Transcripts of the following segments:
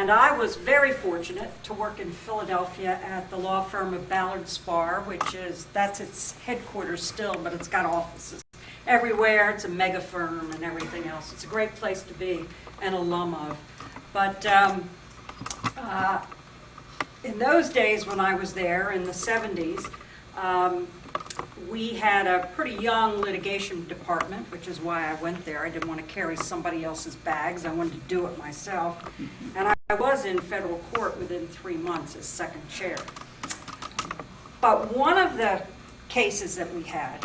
And I was very fortunate to work in Philadelphia at the law firm of Ballard Spahr, that's its headquarters still, but it's got offices everywhere. It's a mega firm and everything else. It's a great place to be an alum of. But in those days when I was there in the 70s, we had a pretty young litigation department, which is why I went there. I didn't want to carry somebody else's bags. I wanted to do it myself. And I was in federal court within 3 months as second chair. But one of the cases that we had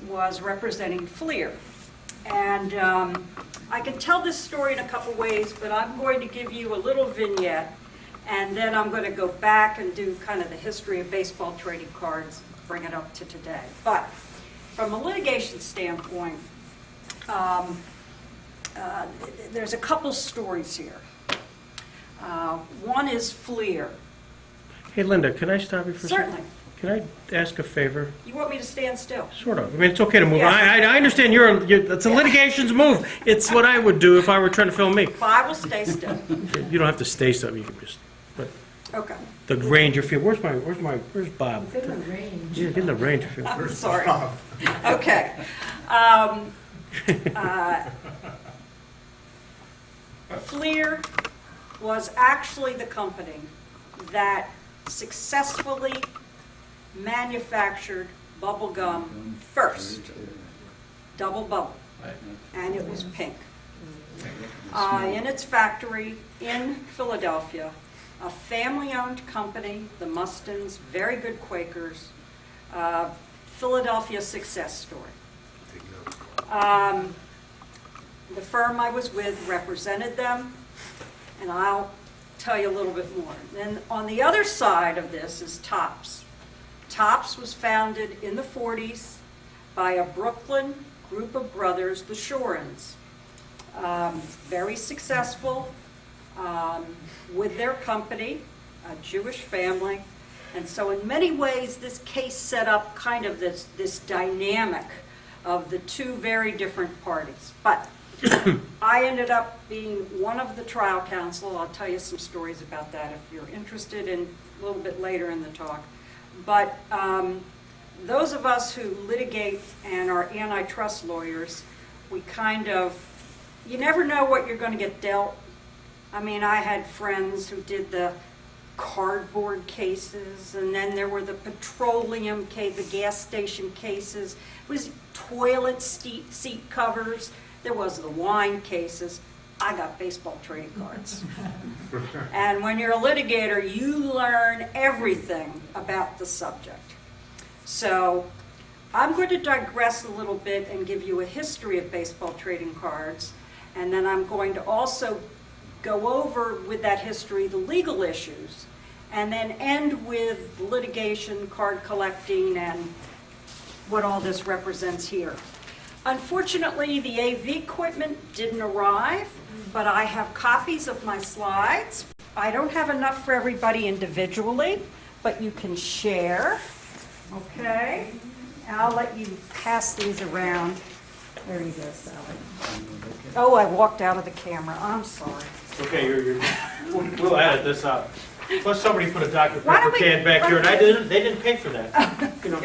was representing Fleer. And I can tell this story in a couple ways, but I'm going to give you a little vignette, and then I'm going to go back and do kind of the history of baseball trading cards, bring it up to today. But from a litigation standpoint, there's a couple stories here. One is Fleer. Hey, Linda, can I stop you for a second? Certainly. Can I ask a favor? You want me to stand still? Sort of. I mean, it's okay to move. Yeah. I understand it's a litigation's move. It's what I would do if I were trying to film me. Well, I will stay still. You don't have to stay still. You can just, but Okay. the range of field. Where's Bob? Good in the range. Yeah, get in the range of field. I'm sorry. Okay. Fleer was actually the company that successfully manufactured bubble gum first, double bubble, and it was pink. In its factory in Philadelphia, a family-owned company, the Mustons, very good Quakers, Philadelphia success story. The firm I was with represented them, and I'll tell you a little bit more. Then on the other side of this is Topps. Topps was founded in the 40s by a Brooklyn group of brothers, the Shorens. Very successful with their company, a Jewish family. And so in many ways, this case set up kind of this dynamic of the two very different parties. But I ended up being one of the trial counsel. I'll tell you some stories about that if you're interested in a little bit later in the talk. But those of us who litigate and are antitrust lawyers, we kind of, you never know what you're going to get dealt. I mean, I had friends who did the cardboard cases, and then there were the petroleum case, the gas station cases. It was toilet seat covers. There was the wine cases. I got baseball trading cards. And when you're a litigator, you learn everything about the subject. So I'm going to digress a little bit and give you a history of baseball trading cards. And then I'm going to also go over with that history the legal issues, and then end with litigation, card collecting, and what all this represents here. Unfortunately, the AV equipment didn't arrive, but I have copies of my slides. I don't have enough for everybody individually, but you can share. Okay? I'll let you pass these around. There you go, Sally. Oh, I walked out of the camera. I'm sorry. Okay, we'll edit this out. Plus, somebody put a Dr. Why don't Pepper can back here, and they didn't pay for that. You know,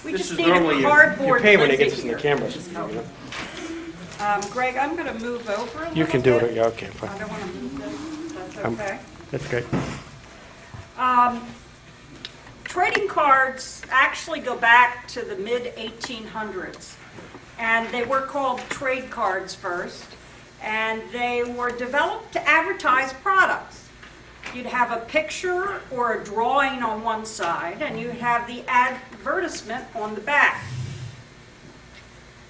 We this just is need normally a you cardboard pay when it Lindsay gets in the here. cameras. You know. Greg, I'm going to move over a little You can do bit. it. Yeah, okay, I fine. don't want to move this. That's okay. That's great. Trading cards actually go back to the mid-1800s, and they were called trade cards first, and they were developed to advertise products. You'd have a picture or a drawing on one side, and you'd have the advertisement on the back.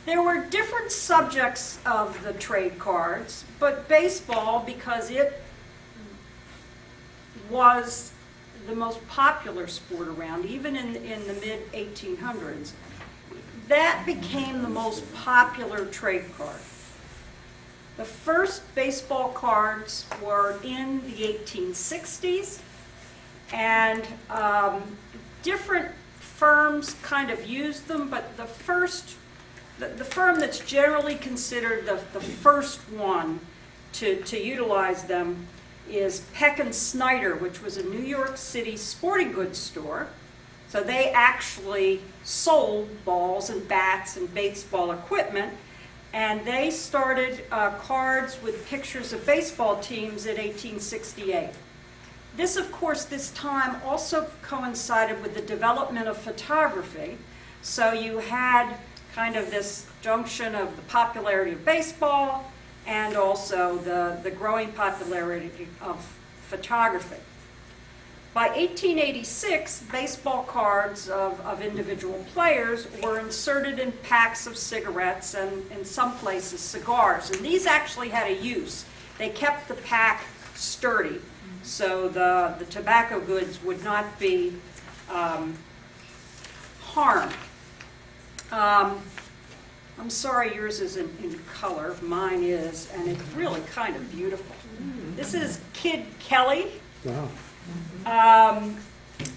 There were different subjects of the trade cards, but baseball, because it was the most popular sport around, even in the mid-1800s, that became the most popular trade card. The first baseball cards were in the 1860s, and different firms kind of used them, but the firm that's generally considered the first one to utilize them is Peck and Snyder, which was a New York City sporting goods store. So they actually sold balls and bats and baseball equipment. And they started cards with pictures of baseball teams in 1868. This, of course, this time also coincided with the development of photography. So you had kind of this junction of the popularity of baseball and also the growing popularity of photography. By 1886, baseball cards of individual players were inserted in packs of cigarettes and, in some places, cigars. And these actually had a use. They kept the pack sturdy, so the tobacco goods would not be harmed. I'm sorry yours isn't in color. Mine is, and it's really kind of beautiful. This is Kid Kelly. Wow.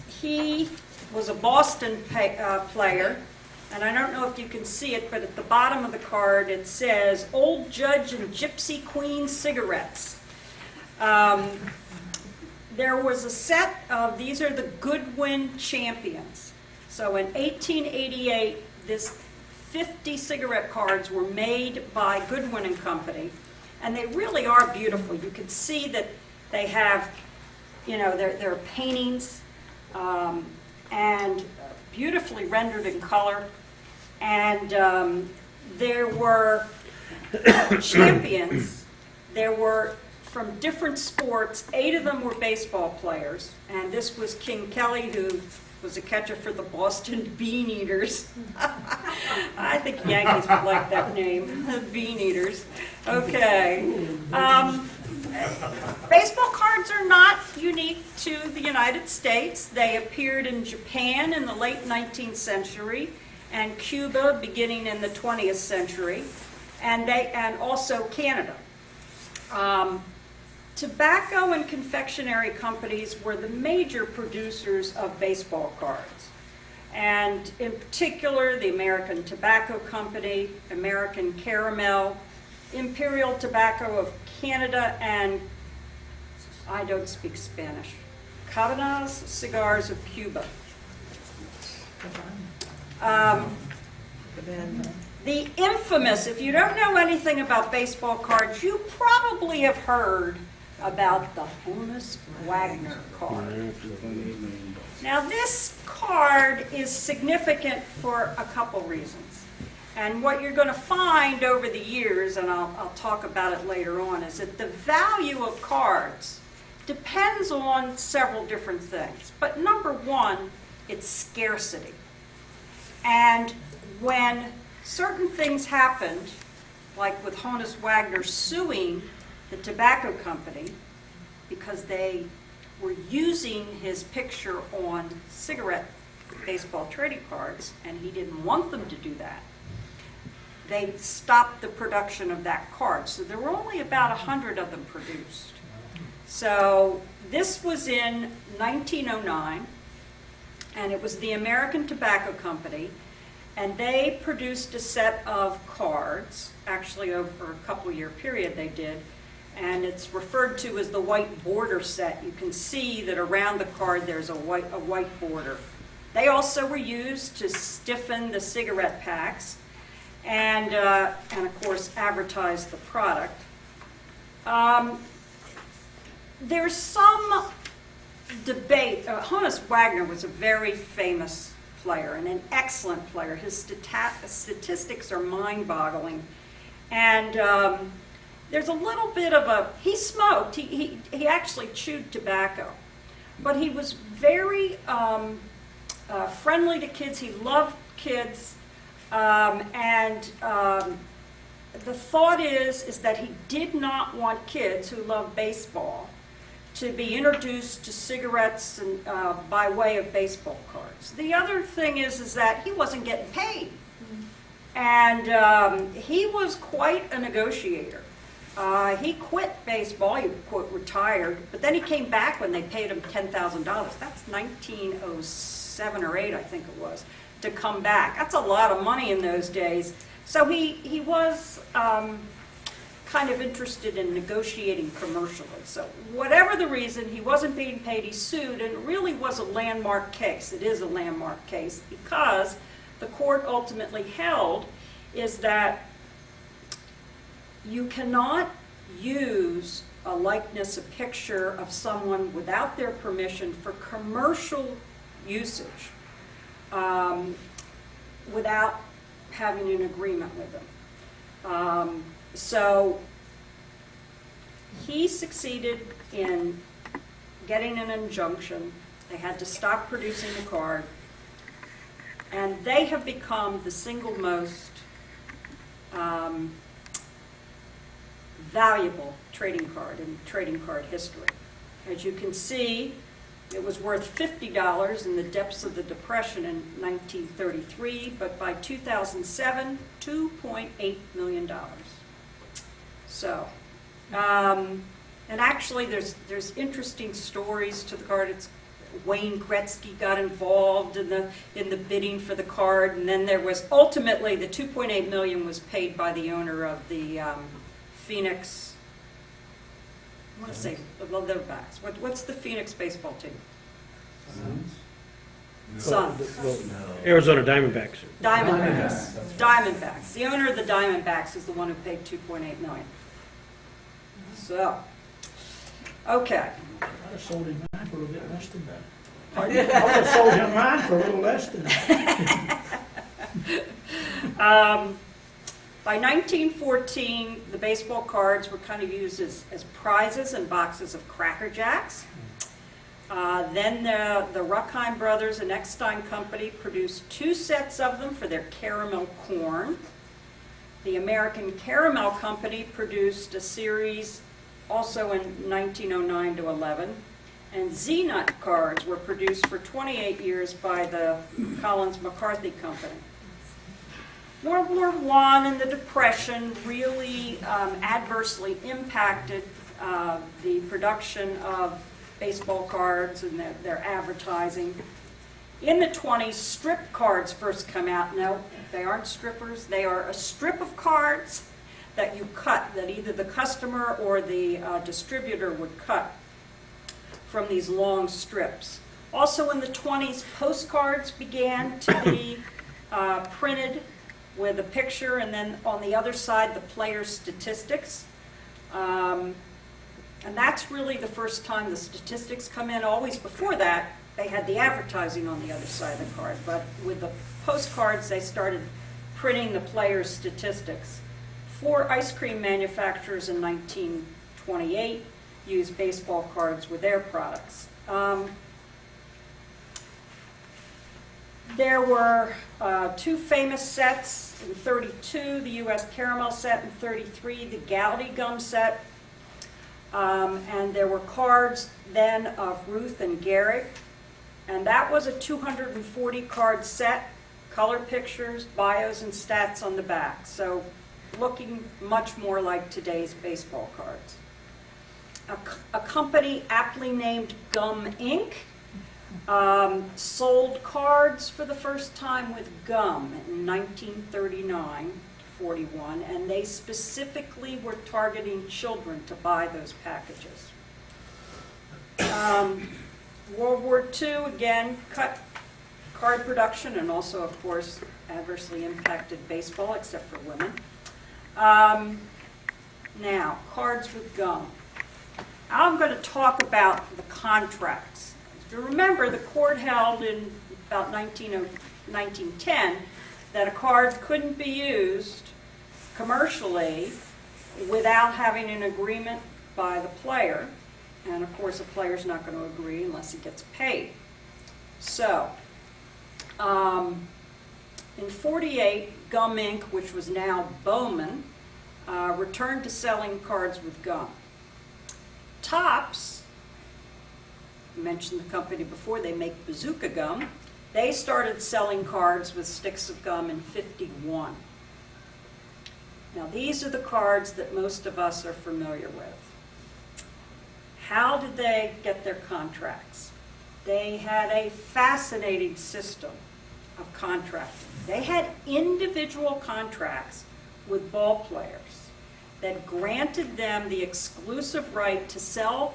He was a Boston player, and I don't know if you can see it, but at the bottom of the card it says, "Old Judge and Gypsy Queen Cigarettes." There was a set of, these are the Goodwin Champions. So in 1888, this 50 cigarette cards were made by Goodwin and Company, and they really are beautiful. You can see that they have, you know, they're paintings and beautifully rendered in color. And there were champions. There were from different sports. 8 of them were baseball players, and this was King Kelly, who was a catcher for the Boston Bean Eaters. I think Yankees would like that name, the Bean Eaters. Okay. Baseball cards are not unique to the United States. They appeared in Japan in the late 19th century and Cuba beginning in the 20th century, and also Canada. Tobacco and confectionery companies were the major producers of baseball cards. And in particular, the American Tobacco Company, American Caramel, Imperial Tobacco of Canada, and I don't speak Spanish, Cabanas Cigars of Cuba. The infamous, if you don't know anything about baseball cards, you probably have heard about the Honus Wagner card. Now this card is significant for a couple reasons. And what you're going to find over the years, and I'll talk about it later on, is that the value of cards depends on several different things. But number one, it's scarcity. And when certain things happened, like with Honus Wagner suing the tobacco company because they were using his picture on cigarette baseball trading cards, and he didn't want them to do that, they stopped the production of that card. So there were only about 100 of them produced. So this was in 1909, and it was the American Tobacco Company, and they produced a set of cards, actually over a couple-year period they did, and it's referred to as the white border set. You can see that around the card there's a white border. They also were used to stiffen the cigarette packs and of course advertise the product. There's some debate. Honus Wagner was a very famous player and an excellent player. His statistics are mind-boggling, and there's a little bit of a, he smoked, he actually chewed tobacco, but he was very friendly to kids. He loved kids, and the thought is that he did not want kids who love baseball to be introduced to cigarettes and, by way of baseball cards. The other thing is that he wasn't getting paid, and he was quite a negotiator. He quit baseball, he retired, but then he came back when they paid him $10,000. That's 1907 or 8, I think it was, to come back. That's a lot of money in those days. So he was kind kind of interested in negotiating commercially. So whatever the reason, he wasn't being paid, he sued, and it really was a landmark case. It is a landmark case because the court ultimately held is that you cannot use a likeness, a picture of someone without their permission for commercial usage without having an agreement with them. So he succeeded in getting an injunction. They had to stop producing the card, and they have become the single most valuable trading card in trading card history. As you can see, it was worth $50 in the depths of the Depression in 1933, but by 2007, $2.8 million. So, and actually there's interesting stories to the card. It's Wayne Gretzky got involved in the bidding for the card, and then there was ultimately the $2.8 million was paid by the owner of the Phoenix. I want to say the Leatherbacks. What's the Phoenix baseball team? Suns. Arizona Diamondbacks. Diamondbacks. Diamondbacks. The owner of the Diamondbacks is the one who paid $2.8 million. So, okay. I'd have sold him mine for a little bit less than that. I would have sold him mine for a little less than that. By 1914, the baseball cards were kind of used as prizes in boxes of Cracker Jacks. Then the Ruckheim brothers and Eckstein Company produced 2 sets of them for their caramel corn. The American Caramel Company produced a series also in 1909 to 11. And Z-Nut cards were produced for 28 years by the Collins McCarthy Company. World War I and the Depression really adversely impacted the production of baseball cards and their advertising. In the 20s, strip cards first come out. No, they aren't strippers. They are a strip of cards that you cut, that either the customer or the distributor would cut from these long strips. Also in the 20s, postcards began to be printed with a picture, and then on the other side, the player's statistics. And that's really the first time the statistics come in. Always before that, they had the advertising on the other side of the card. But with the postcards, they started printing the player's statistics. 4 ice cream manufacturers in 1928 used baseball cards with their products. There were 2 famous sets in 32, the U.S. Caramel set, in 33, the Goudy Gum set. And there were cards then of Ruth and Gehrig. And that was a 240 card set, color pictures, bios, and stats on the back. So looking much more like today's baseball cards. A company aptly named Gum Inc. Sold cards for the first time with gum in 1939-41, and they specifically were targeting children to buy those packages. World War II, again, cut card production and also, of course, adversely impacted baseball, except for women. Now, cards with gum. I'm going to talk about the contracts. If you remember, the court held in about 1910 that a card couldn't be used commercially without having an agreement by the player. And of course, a player's not going to agree unless he gets paid. So, in 48, Gum Inc., which was now Bowman, returned to selling cards with gum. Topps, I mentioned the company before, they make bazooka gum. They started selling cards with sticks of gum in 51. Now these are the cards that most of us are familiar with. How did they get their contracts? They had a fascinating system of contracting. They had individual contracts with ball players. that granted them the exclusive right to sell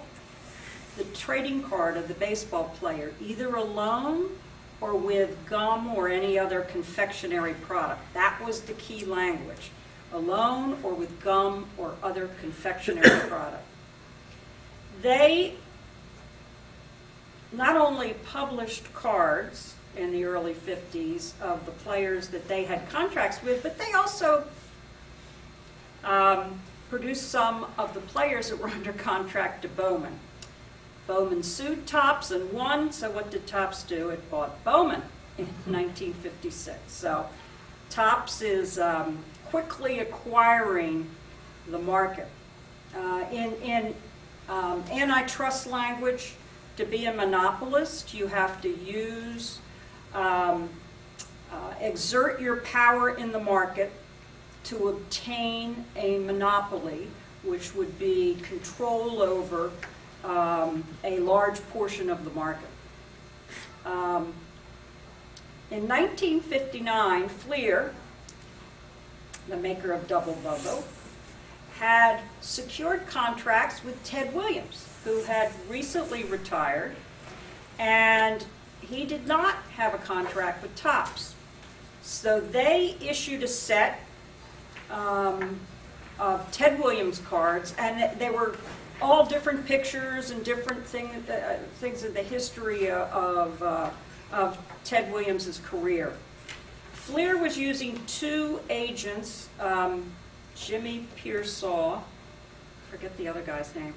the trading card of the baseball player, either alone or with gum or any other confectionery product. That was the key language, alone or with gum or other confectionery product. They not only published cards in the early 50s of the players that they had contracts with, but they also produced some of the players that were under contract to Bowman. Bowman sued Topps and won, so what did Topps do? It bought Bowman in 1956. So Topps is quickly acquiring the market. In antitrust language, to be a monopolist, you have to use, exert your power in the market to obtain a monopoly, which would be control over a large portion of the market. In 1959, Fleer, the maker of Double Bobo, had secured contracts with Ted Williams, who had recently retired, and he did not have a contract with Topps. So they issued a set of Ted Williams cards, and they were all different pictures and different things of the history of Ted Williams' career. Fleer was using two agents, Jimmy Pearsall, forget the other guy's name.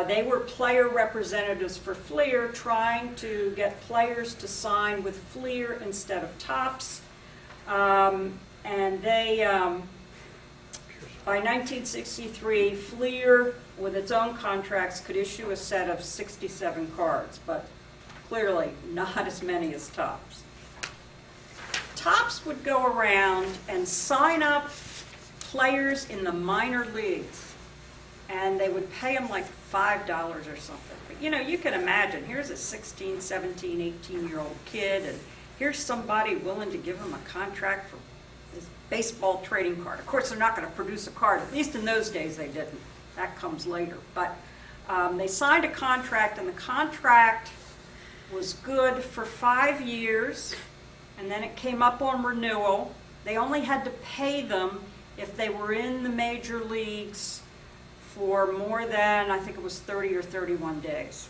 They were player representatives for Fleer, trying to get players to sign with Fleer instead of Topps. And they, by 1963, Fleer, with its own contracts, could issue a set of 67 cards, but clearly not as many as Topps. Topps would go around and sign up players in the minor leagues, and they would pay them like $5 or something. But you know, you can imagine, here's a 16, 17, 18-year-old kid, and here's somebody willing to give him a contract for this baseball trading card. Of course, they're not going to produce a card. At least in those days they didn't. That comes later. But they signed a contract, and the contract was good for 5 years, and then it came up on renewal. They only had to pay them if they were in the major leagues for more than, I think it was 30 or 31 days.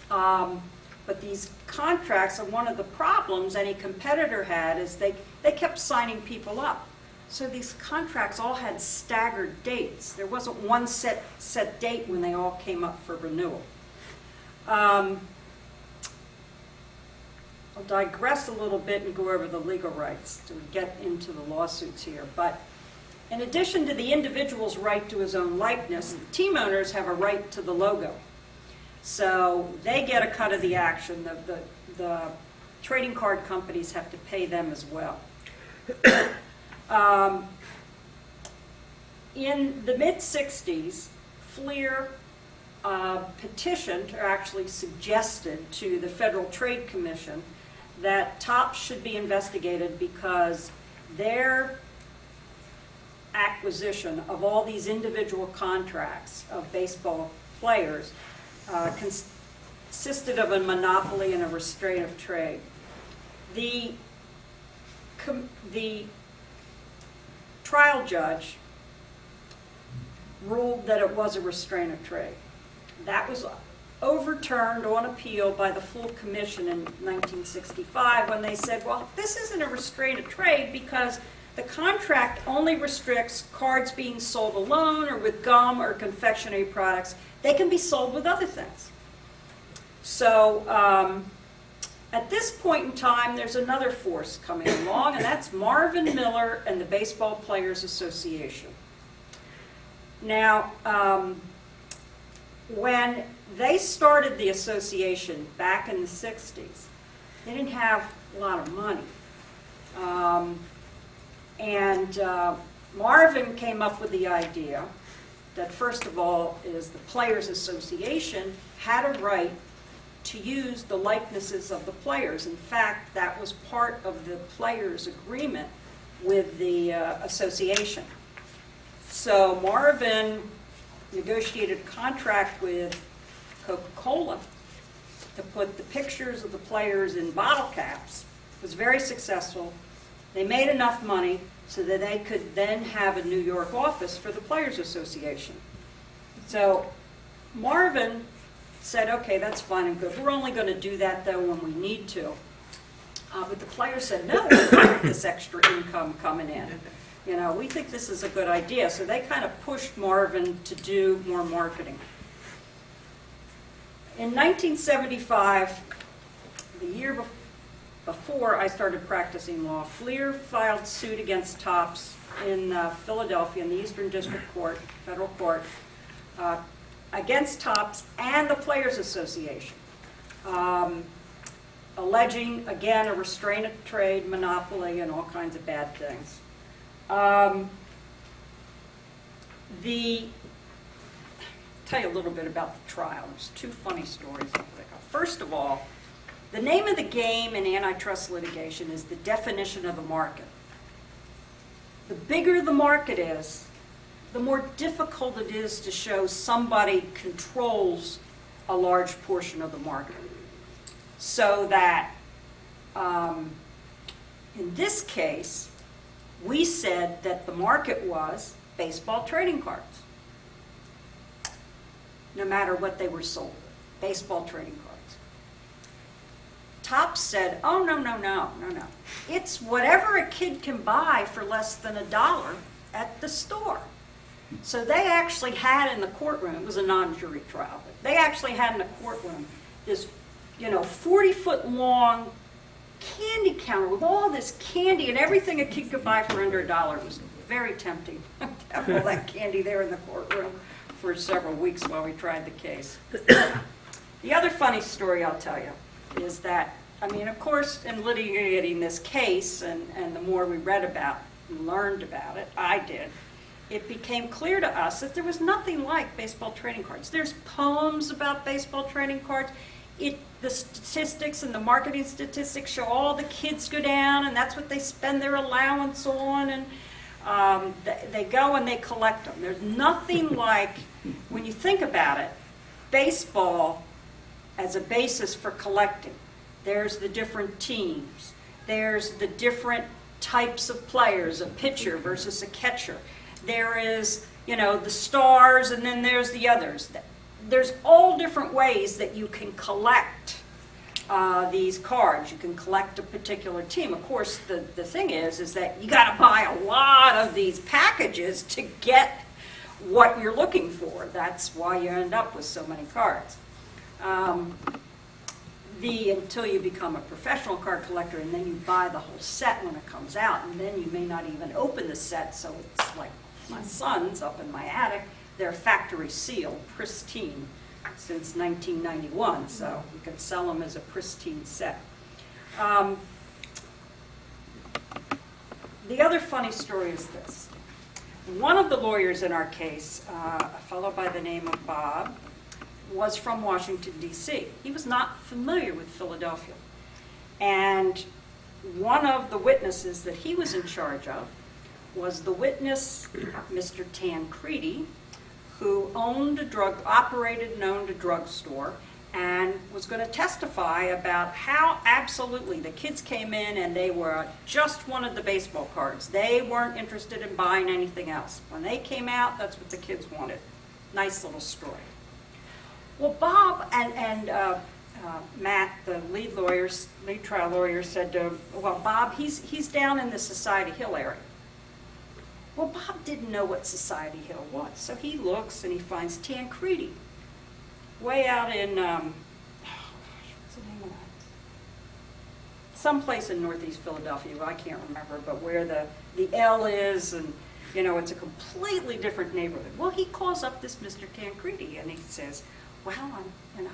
But these contracts, and one of the problems any competitor had is they kept signing people up. So these contracts all had staggered dates. There wasn't one set date when they all came up for renewal. I'll digress a little bit and go over the legal rights to get into the lawsuits here. But in addition to the individual's right to his own likeness, the team owners have a right to the logo. So they get a cut of the action. The trading card companies have to pay them as well. In the mid-60s, Fleer petitioned, or actually suggested to the Federal Trade Commission, that Topps should be investigated because their acquisition of all these individual contracts of baseball players consisted of a monopoly and a restraint of trade. The trial judge ruled that it was a restraint of trade. That was overturned on appeal by the full commission in 1965 when they said, well, this isn't a restraint of trade because the contract only restricts cards being sold alone or with gum or confectionery products. They can be sold with other things. So at this point in time, there's another force coming along, and that's Marvin Miller and the Baseball Players Association. Now, when they started the association back in the 60s, they didn't have a lot of money. Marvin came up with the idea that, first of all, is the Players Association had a right to use the likenesses of the players. In fact, that was part of the players' agreement with the association. So Marvin negotiated a contract with Coca-Cola to put the pictures of the players in bottle caps. It was very successful. They made enough money so that they could then have a New York office for the Players Association. So Marvin said, okay, that's fine and good. We're only going to do that, though, when we need to. But the players said, no, we want this extra income coming in. You know, we think this is a good idea. So they kind of pushed Marvin to do more marketing. In 1975, the year before I started practicing law, Fleer filed suit against Topps in Philadelphia in the Eastern District Court, federal court, against Topps and the Players Association, alleging, again, a restraint of trade, monopoly, and all kinds of bad things. Tell you a little bit about the trial. There's two funny stories. First of all, the name of the game in antitrust litigation is the definition of the market. The bigger the market is, the more difficult it is to show somebody controls a large portion of the market. So that in this case, we said that the market was baseball trading cards. No matter what they were sold, baseball trading cards. Topps said, oh, no. It's whatever a kid can buy for less than $1 at the store. So they actually had in the courtroom, it was a non-jury trial, but they actually had in the courtroom this, 40-foot long candy counter with all this candy and everything a kid could buy for under $1. It was very tempting to have all that candy there in the courtroom for several weeks while we tried the case. The other funny story I'll tell you is that, of course, in litigating this case, and the more we read about and learned about it, I did, it became clear to us that there was nothing like baseball trading cards. There's poems about baseball trading cards. The statistics and the marketing statistics show all the kids go down, and that's what they spend their allowance on, and they go and they collect them. There's nothing like, when you think about it, baseball as a basis for collecting. There's the different teams. There's the different types of players, a pitcher versus a catcher. There is, the stars, and then there's the others. There's all different ways that you can collect these cards. You can collect a particular team. Of course, the thing is that you got to buy a lot of these packages to get what you're looking for. That's why you end up with so many cards. Until you become a professional card collector, and then you buy the whole set when it comes out, and then you may not even open the set, so it's like my son's up in my attic. They're factory sealed, pristine, since 1991, so you can sell them as a pristine set. The other funny story is this. One of the lawyers in our case, a fellow by the name of Bob, was from Washington, D.C. He was not familiar with Philadelphia. And one of the witnesses that he was in charge of was the witness, Mr. Tancredi, who operated and owned a drugstore, and was going to testify about how absolutely the kids came in and they just wanted the baseball cards. They weren't interested in buying anything else. When they came out, that's what the kids wanted. Nice little story. Well, Bob and Matt, the lead trial lawyer, said to him, well, Bob, he's down in the Society Hill area. Well, Bob didn't know what Society Hill was, so he looks and he finds Tancredi, way out in, what's the name of that? Someplace in northeast Philadelphia, I can't remember, but where the L is, and it's a completely different neighborhood. Well, he calls up this Mr. Tancredi and he says, well, I'd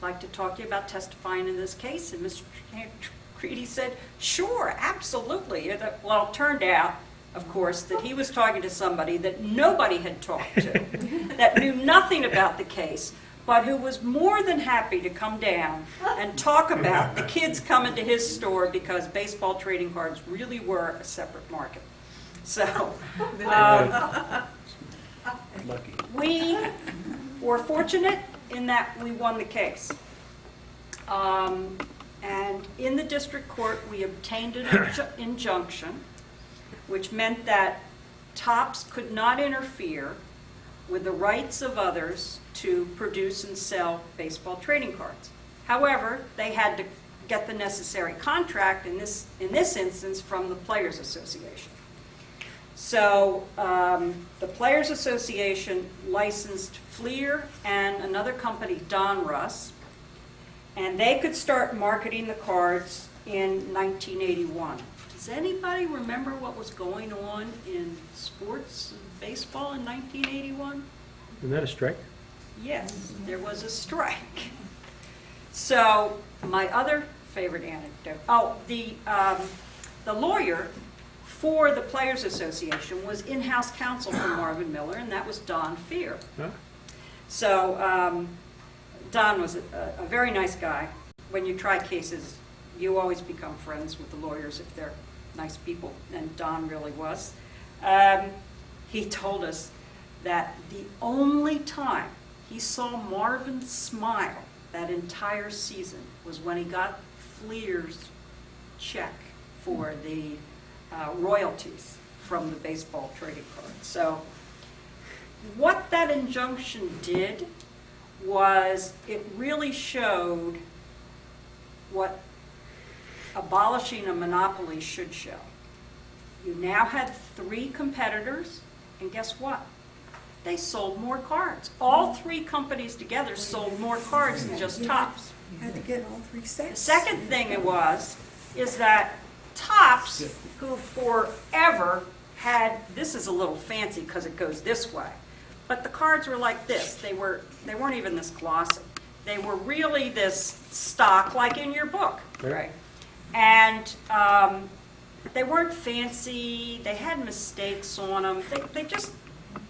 like to talk to you about testifying in this case. And Mr. Tancredi said, sure, absolutely. Well, it turned out, of course, that he was talking to somebody that nobody had talked to, that knew nothing about the case, but who was more than happy to come down and talk about the kids coming to his store because baseball trading cards really were a separate market. So, Lucky. we were fortunate in that we won the case. And in the district court, we obtained an injunction, which meant that Topps could not interfere with the rights of others to produce and sell baseball trading cards. However, they had to get the necessary contract, in this instance, from the Players Association. So the Players Association licensed Fleer and another company, Don Russ, and they could start marketing the cards in 1981. Does anybody remember what was going on in sports and baseball in 1981? Isn't that a strike? Yes, there was a strike. So my other favorite anecdote, the lawyer for the Players Association was in-house counsel for Marvin Miller, and that was Don Fear. Huh? So Don was a very nice guy. When you try cases, you always become friends with the lawyers if they're nice people, and Don really was. He told us that the only time he saw Marvin smile that entire season was when he got Fleer's check for the royalties from the baseball trading cards. So what that injunction did was it really showed what abolishing a monopoly should show. You now had 3 competitors, and guess what? They sold more cards. All 3 companies together sold more cards than just Topps. You had to get all 3 The sets. second thing is that Topps, who forever had, this is a little fancy because it goes this way, but the cards were like this. They weren't even this glossy. They were really this stock, like in your book, right? And they weren't fancy. They had mistakes on them.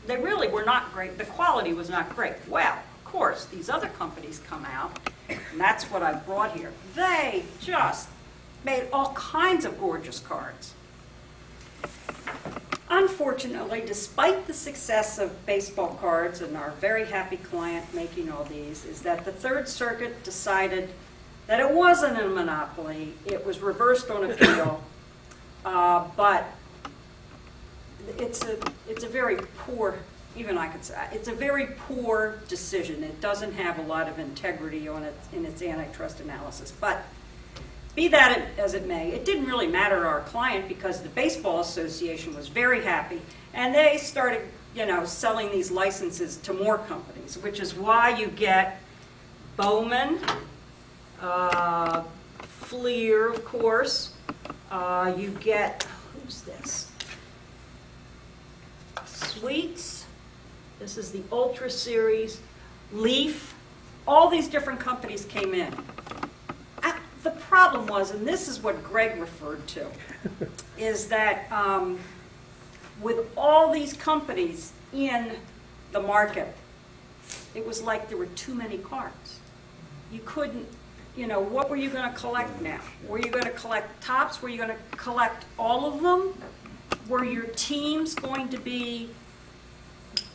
They really were not great. The quality was not great. Well, of course, these other companies come out, and that's what I brought here. They just made all kinds of gorgeous cards. Unfortunately, despite the success of baseball cards and our very happy client making all these, is that the Third Circuit decided that it wasn't a monopoly. It was reversed on appeal, but it's a very poor, even I could say, it's a very poor decision. It doesn't have a lot of integrity in its antitrust analysis. But be that as it may, it didn't really matter to our client because the Baseball Association was very happy, and they started, selling these licenses to more companies, which is why you get Bowman, Fleer, of course. You get, who's this? Sweets. This is the Ultra Series. Leaf. All these different companies came in. The problem was, and this is what Greg referred to, is that with all these companies in the market, it was like there were too many cards. You couldn't, what were you going to collect now? Were you going to collect Topps? Were you going to collect all of them? Were your teams going to be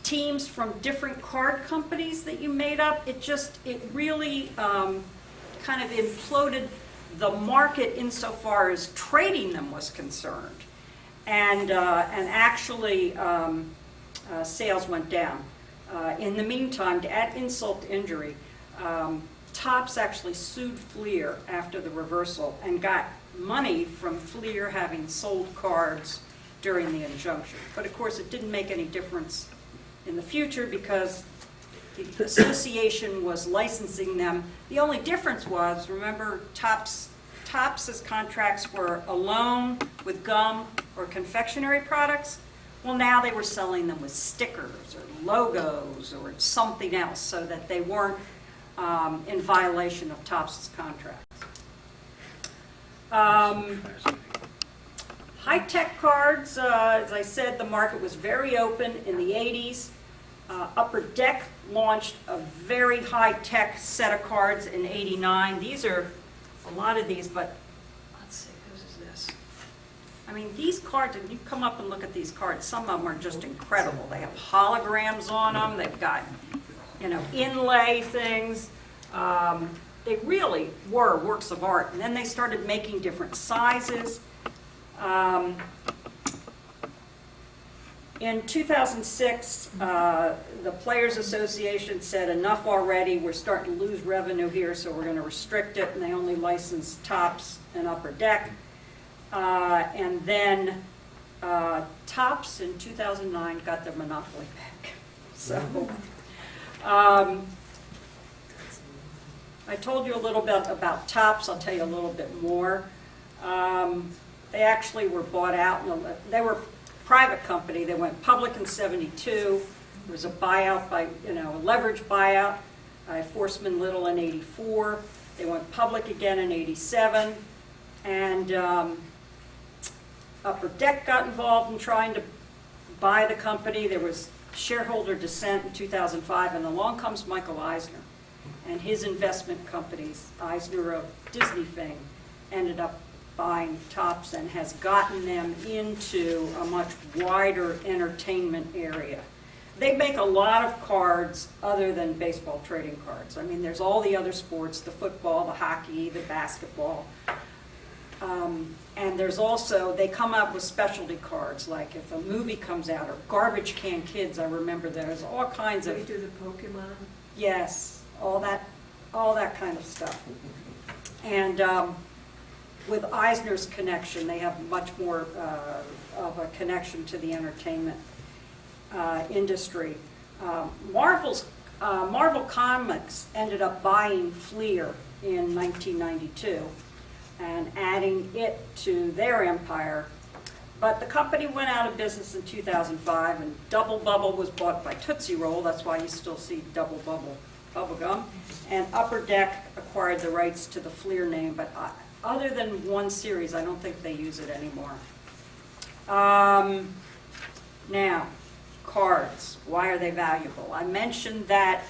teams from different card companies that you made up? It really kind of imploded the market insofar as trading them was concerned, and actually sales went down. In the meantime, to add insult to injury, Topps actually sued Fleer after the reversal and got money from Fleer having sold cards during the injunction. But of course, it didn't make any difference in the future because the association was licensing them. The only difference was, remember, Topps's contracts were alone with gum or confectionery products. Well, now they were selling them with stickers or logos or something else so that they weren't in violation of Topps's contracts. High-tech cards, as I said, the market was very open in the 80s. Upper Deck launched a very high-tech set of cards in '89. These are a lot of these, but let's see, whose is this? I mean, these cards, if you come up and look at these cards, some of them are just incredible. They have holograms on them, they've got, inlay things. They really were works of art. And then they started making different sizes. In 2006, the Players Association said, enough already, we're starting to lose revenue here, so we're going to restrict it, and they only licensed Topps and Upper Deck. And then Topps in 2009 got their monopoly back. So I told you a little bit about Topps. I'll tell you a little bit more. They actually were bought out. They were a private company. They went public in '72. There was a buyout by, a leverage buyout by Forsman Little in '84. They went public again in '87. And Upper Deck got involved in trying to buy the company. There was shareholder dissent in 2005, and along comes Michael Eisner. And his investment companies, Eisner of Disney fame, ended up buying Topps and has gotten them into a much wider entertainment area. They make a lot of cards other than baseball trading cards. I mean, there's all the other sports, the football, the hockey, the basketball. And there's also, they come out with specialty cards, like if a movie comes out, or Garbage Can Kids, I remember there's all kinds of... We do the Pokemon. Yes, all that kind of stuff. And with Eisner's connection, they have much more of a connection to the entertainment industry. Marvel Comics ended up buying Fleer in 1992 and adding it to their empire. But the company went out of business in 2005, and Double Bubble was bought by Tootsie Roll. That's why you still see Double Bubble bubblegum. And Upper Deck acquired the rights to the Fleer name, but other than one series, I don't think they use it anymore. Now, cards. Why are they valuable? I mentioned that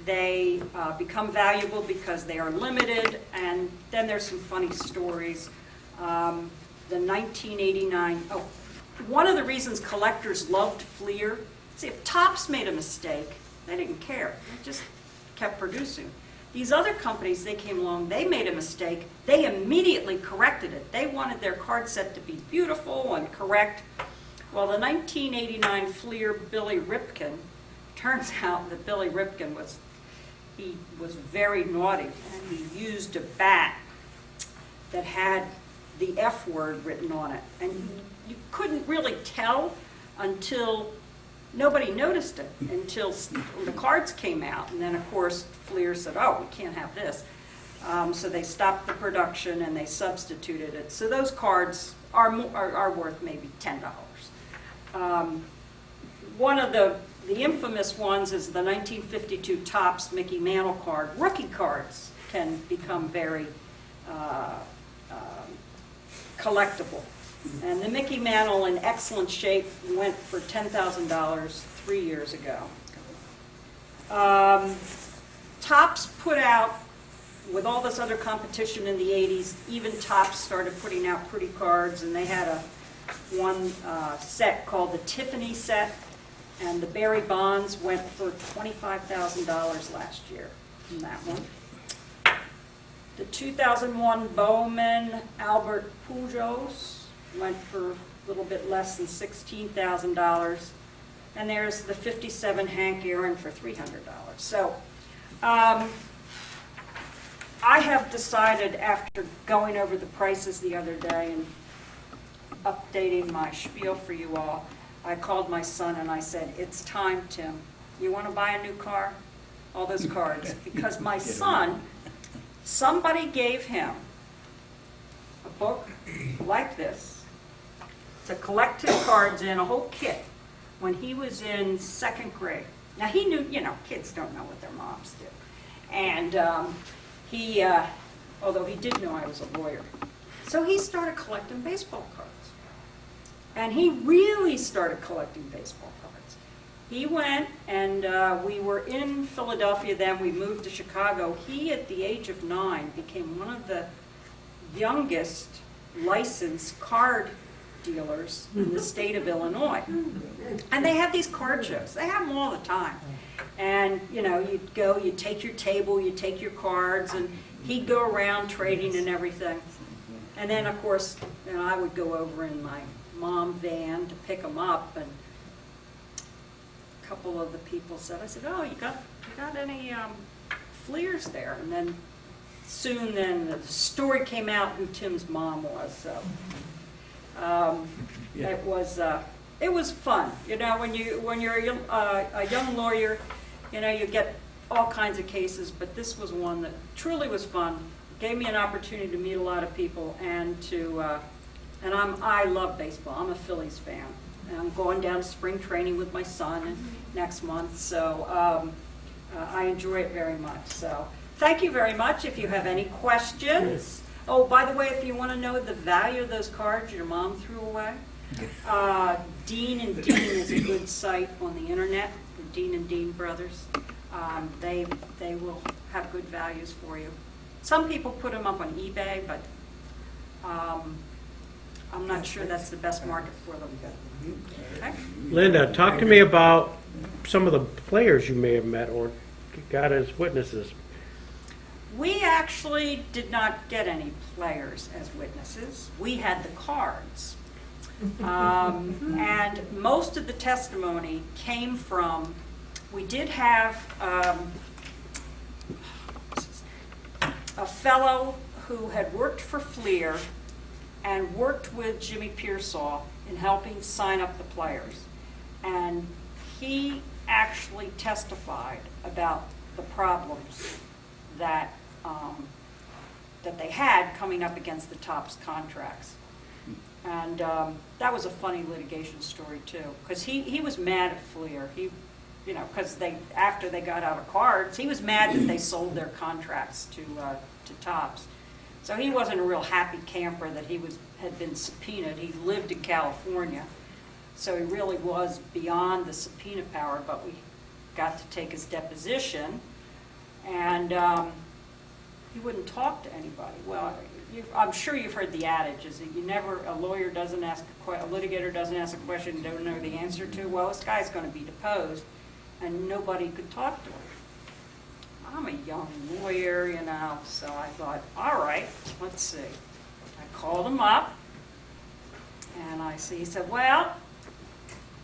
they become valuable because they are limited, and then there's some funny stories. The 1989, one of the reasons collectors loved Fleer, see, if Topps made a mistake, they didn't care. They just kept producing. These other companies, they came along, they made a mistake, they immediately corrected it. They wanted their card set to be beautiful and correct. Well, the 1989 Fleer Billy Ripken, turns out that Billy Ripken was very naughty, and he used a bat that had the F word written on it. And you couldn't really tell until nobody noticed it, until the cards came out. And then, of course, Fleer said, oh, we can't have this. So they stopped the production and they substituted it. So those cards are worth maybe $10. One of the infamous ones is the 1952 Topps Mickey Mantle card. Rookie cards can become very collectible. And the Mickey Mantle, in excellent shape, went for $10,000 3 years ago. Topps put out, with all this other competition in the 80s, even Topps started putting out pretty cards, and they had one set called the Tiffany set, and the Barry Bonds went for $25,000 last year in that one. The 2001 Bowman Albert Pujols went for a little bit less than $16,000. And there's the 57 Hank Aaron for $300. So I have decided, after going over the prices the other day and updating my spiel for you all, I called my son and I said, it's time, Tim. You want to buy a new car? All those cards. Because my son, somebody gave him a book like this to collect his cards in, a whole kit, when he was in 2nd grade. Now he knew, kids don't know what their moms do. And although he did know I was a lawyer. So he started collecting baseball cards. And he really started collecting baseball cards. He went, and we were in Philadelphia then, we moved to Chicago. He, at the age of 9, became one of the youngest licensed card dealers in the state of Illinois. And they have these card shows. They have them all the time. And, you know, you'd go, you'd take your table, you'd take your cards, and he'd go around trading and everything. And then, of course, you know, I would go over in my mom van to pick them up, and a couple of the people said, I said, oh, you got any Fleers there? And then soon then the story came out who Tim's mom was, so it was fun. You know, when you're a young lawyer, you know, you get all kinds of cases, but this was one that truly was fun. Gave me an opportunity to meet a lot of people, and I love baseball. I'm a Phillies fan, and I'm going down to spring training with my son next month, so I enjoy it very much. So thank you very much. If you have any questions, oh, by the way, if you want to know the value of those cards your mom threw away, Dean and Dean is a good site on the internet. The Dean and Dean brothers. They will have good values for you. Some people put them up on eBay, but I'm not sure that's the best market for them. Okay? Linda, talk to me about some of the players you may have met or got as witnesses. We actually did not get any players as witnesses. We had the cards. And most of the testimony came from, we did have a fellow who had worked for Fleer and worked with Jimmy Pearsall in helping sign up the players. And he actually testified about the problems that they had coming up against the Topps contracts. And that was a funny litigation story too, because he was mad at Fleer. He, you know, because after they got out of cards, he was mad that they sold their contracts to Topps. So he wasn't a real happy camper that he had been subpoenaed. He lived in California, so he really was beyond the subpoena power. But we got to take his deposition, and he wouldn't talk to anybody. Well, I'm sure you've heard the adage: is that a lawyer doesn't ask a litigator doesn't ask a question you don't know the answer to. Well, this guy's going to be deposed, and nobody could talk to him. I'm a young lawyer, you know, so I thought, all right, let's see. I called him up, and he said, well,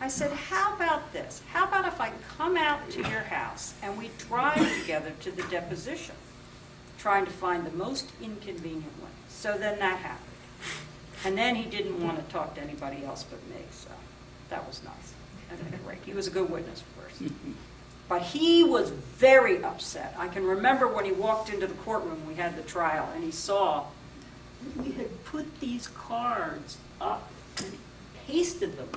I said, how about this? How about if I come out to your house and we drive together to the deposition, trying to find the most inconvenient way? So then that happened. And then he didn't want to talk to anybody else but me, so that was nice. At any rate, he was a good witness for us. But he was very upset. I can remember when he walked into the courtroom, we had the trial, and he saw we had put these cards up and pasted them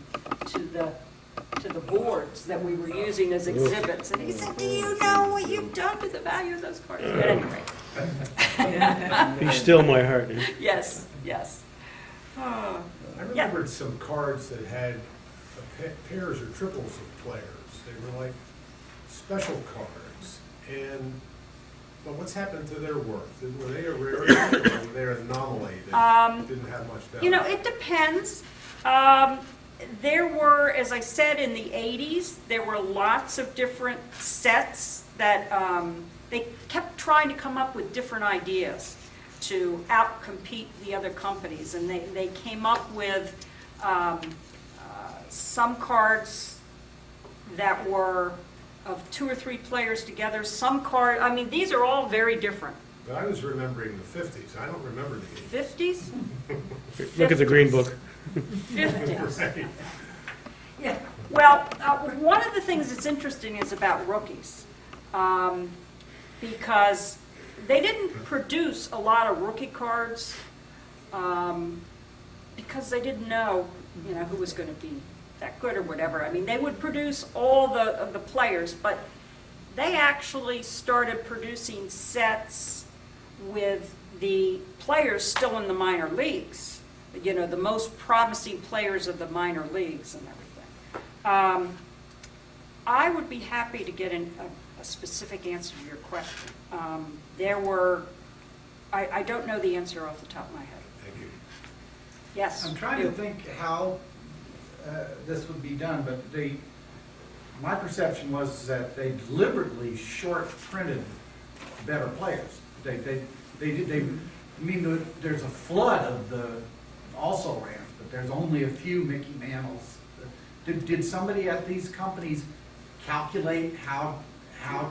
to the boards that we were using as exhibits. And he said, do you know what you've done to the value of those cards? But anyway. Be still my heart. Yes. I remembered some cards that had pairs or triples of players. They were like special cards. But what's happened to their worth? Were they a rarity or were they an anomaly that didn't have much value? You know, it depends. There were, as I said, in the 80s, there were lots of different sets that they kept trying to come up with different ideas to outcompete the other companies. And they came up with some cards that were of 2 or 3 players together. Some cards, I mean, these are all very different. But I was remembering the 50s. I don't remember the 80s. 50s? Look at the green book. 50s. Right. Yeah. Well, one of the things that's interesting is about rookies, because they didn't produce a lot of rookie cards because they didn't know, you know, who was going to be that good or whatever. I mean, they would produce all the players, but they actually started producing sets with the players still in the minor leagues. You know, the most promising players of the minor leagues and everything. I would be happy to get a specific answer to your question. There were, I don't know the answer off the top of my head. Thank you. Yes. I'm trying to think how this would be done, but my perception was that they deliberately short printed better players. There's a flood of the also-rans, but there's only a few Mickey Mantles. Did somebody at these companies calculate how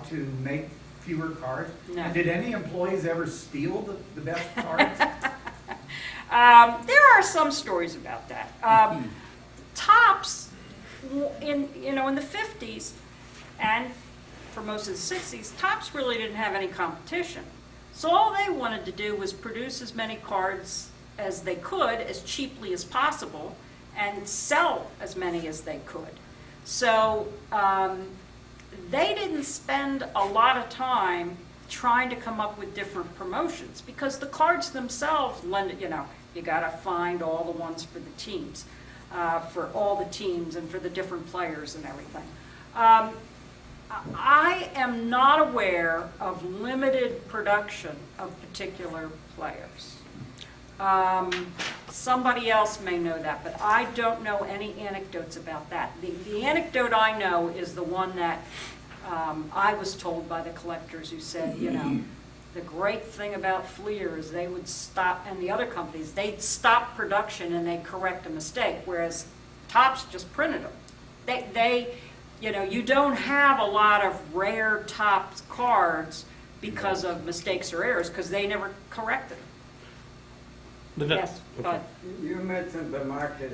to make fewer cards? No. And did any employees ever steal the best cards? There are some stories about that. Topps, in the 50s and for most of the 60s, Topps really didn't have any competition. So all they wanted to do was produce as many cards as they could, as cheaply as possible, and sell as many as they could. So they didn't spend a lot of time trying to come up with different promotions, because the cards themselves you got to find all the ones for the teams, for all the teams and for the different players and everything. I am not aware of limited production of particular players. Somebody else may know that, but I don't know any anecdotes about that. The anecdote I know is the one that I was told by the collectors, who said, the great thing about Fleer is they would stop, and the other companies, they'd stop production and they'd correct a mistake, whereas Topps just printed them. You don't have a lot of rare Topps cards because of mistakes or errors, because they never corrected them. Yes, but You mentioned the market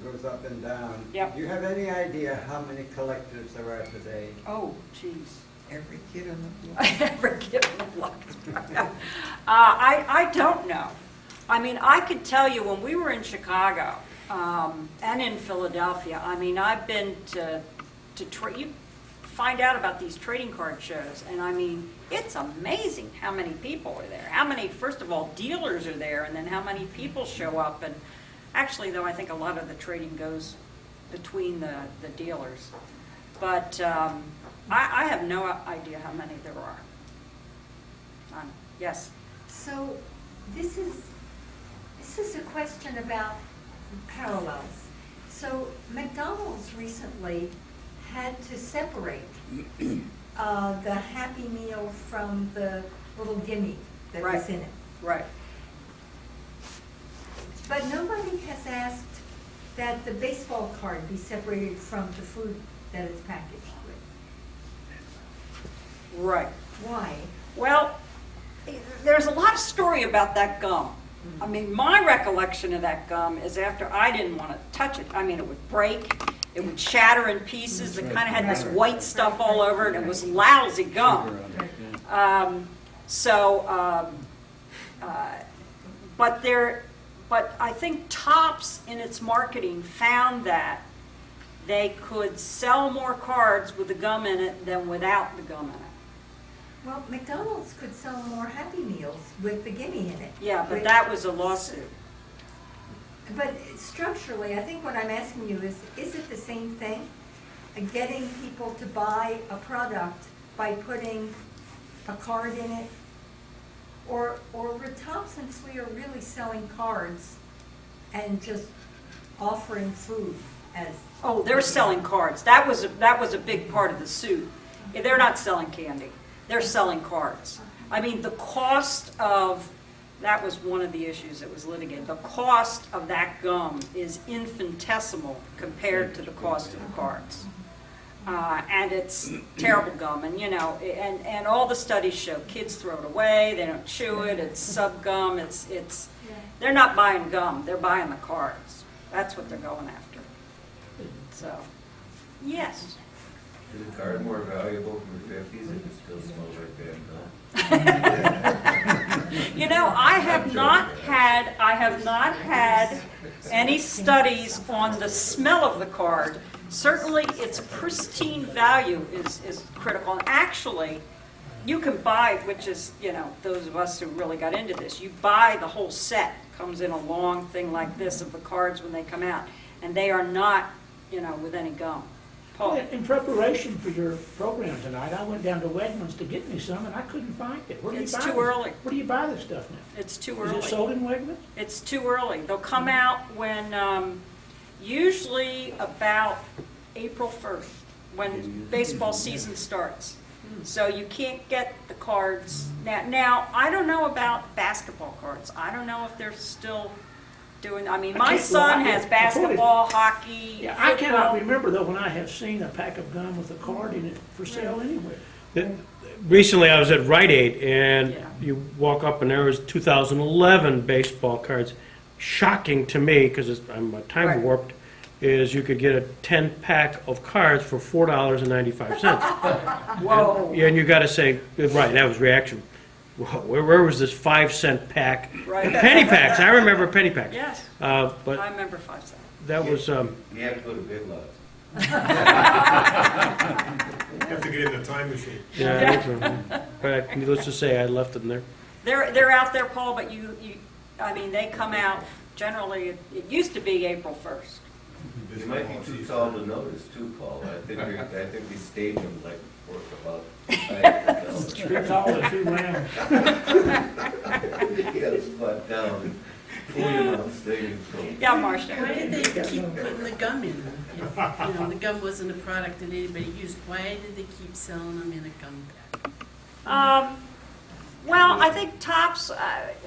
goes up and down. Yep. Do you have any idea how many collectors there are today? oh, geez. Every kid on the block. Ever given a block. I don't know. I mean, I could tell you when we were in Chicago and in Philadelphia, I mean, I've been to you find out about these trading card shows, and I mean, it's amazing how many people are there. How many, first of all, dealers are there, and then how many people show up. And actually, though, I think a lot of the trading goes between the dealers. But I have no idea how many there are. Yes? So this is a question about parallels. So McDonald's recently had to separate the Happy Meal from the little gimme that was Right. in it. Right. But nobody has asked that the baseball card be separated from the food that it's packaged with. Right. Why? Well, there's a lot of story about that gum. I mean, my recollection of that gum is after I didn't want to touch it. I mean, it would break, it would shatter in pieces. It kind of had this white stuff all over it. It was lousy gum. But I think Topps in its marketing found that they could sell more cards with the gum in it than without the gum in it. Well, McDonald's could sell more Happy Meals with the gimme in it. Yeah, but that was a lawsuit. But structurally, I think what I'm asking you is it the same thing? Getting people to buy a product by putting a card in it? Or were Topps and Fleer really selling cards and just offering food as? Oh, they're selling cards. That was a big part of the suit. They're not selling candy. They're selling cards. I mean, the cost of, that was one of the issues that was litigated. The cost of that gum is infinitesimal compared to the cost of the cards. And it's terrible gum, and and all the studies show kids throw it away, they don't chew it, it's sub gum, they're not buying gum, they're buying the cards. That's what they're going after. So, yes. Is a card more valuable from the 50s if it still smells like bad gum? I have not had any studies on the smell of the card. Certainly, its pristine value is critical. And actually, you can buy, which is, those of us who really got into this, you buy the whole set. Comes in a long thing like this of the cards when they come out. And they are not, with any gum. Paul. In preparation for your program tonight, I went down to Wegmans to get me some, and I couldn't find it. Where do you It's buy too this? early. Where do you buy this stuff now? It's too Is early. it sold in Wegmans? It's too early. They'll come out when, usually about April 1st, when baseball season starts. So you can't get the cards. Now, I don't know about basketball cards. I don't know if they're still doing, I mean, my son has basketball, hockey, Yeah, I cannot football. remember though when I have seen a pack of gum with a card in it for sale anywhere. Recently, I was at Rite Aid, and Yeah. you walk up, and there was 2011 baseball cards. Shocking to me, because I'm time Right. warped, is you could get a 10-pack of cards for $4.95. Whoa. And you got to say, right, that was reaction. Where was this 5-cent pack? Right. Penny packs, I remember penny packs. Yes, But I remember 5 cents. that was, You have to go to Big Lots. You have to get in the time machine. but needless to say, I left them there. They're out there, Paul, but I mean, they come out generally, it used to be April 1st. You might be too tall to notice too, Paul. I think we staged them like for about 5 Too tall or too round. Yes, but, pulling out stadium. Yeah, Marcia. Why did they keep putting the gum in them? If, the gum wasn't a product that anybody used. Why did they keep selling them in a gum pack? Well, I think Tops,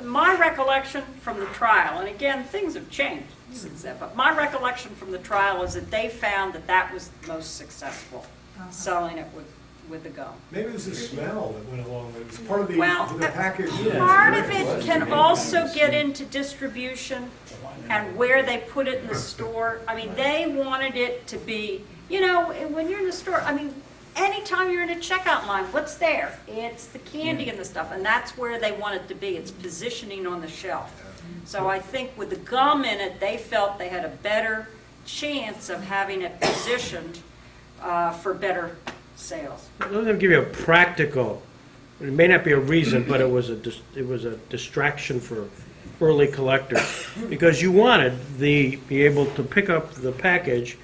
my recollection from the trial, and again, things have changed since then, but my recollection from the trial is that they found that that was most successful, selling it with the gum. Maybe it was the smell that went along with it. It was part of Well, the package. Part of it can also get into distribution and where they put it in the store. I mean, they wanted it to be, when you're in the store, I mean, anytime you're in a checkout line, what's there? It's the candy and the stuff, and that's where they want it to be. It's positioning on the shelf. So I think with the gum in it, they felt they had a better chance of having it positioned for better sales. Let me give you a practical, it may not be a reason, but it was a distraction for early collectors. Because you wanted be able to pick up the package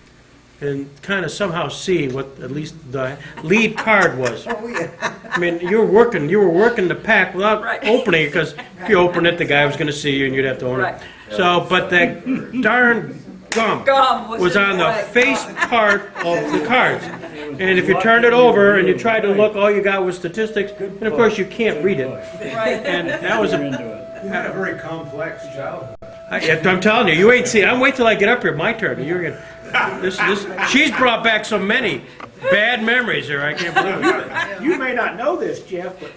and kind of somehow see what at least the lead card was. Oh, yeah. I mean, you were working the pack without Right. opening it, because if you open it, the guy was going to see you and you'd have to own Right. it. So, but that darn gum Gum was in on the way. face part of the cards. And if you turned it over and you tried to look, all you got was statistics, and of course you can't read it. Right. And that was You had a very complex childhood. I'm telling you, you ain't seen. I'm wait till I get up here, my turn. You're gonna. She's brought back so many bad memories here. I can't believe it. You may not know this, Jeff, but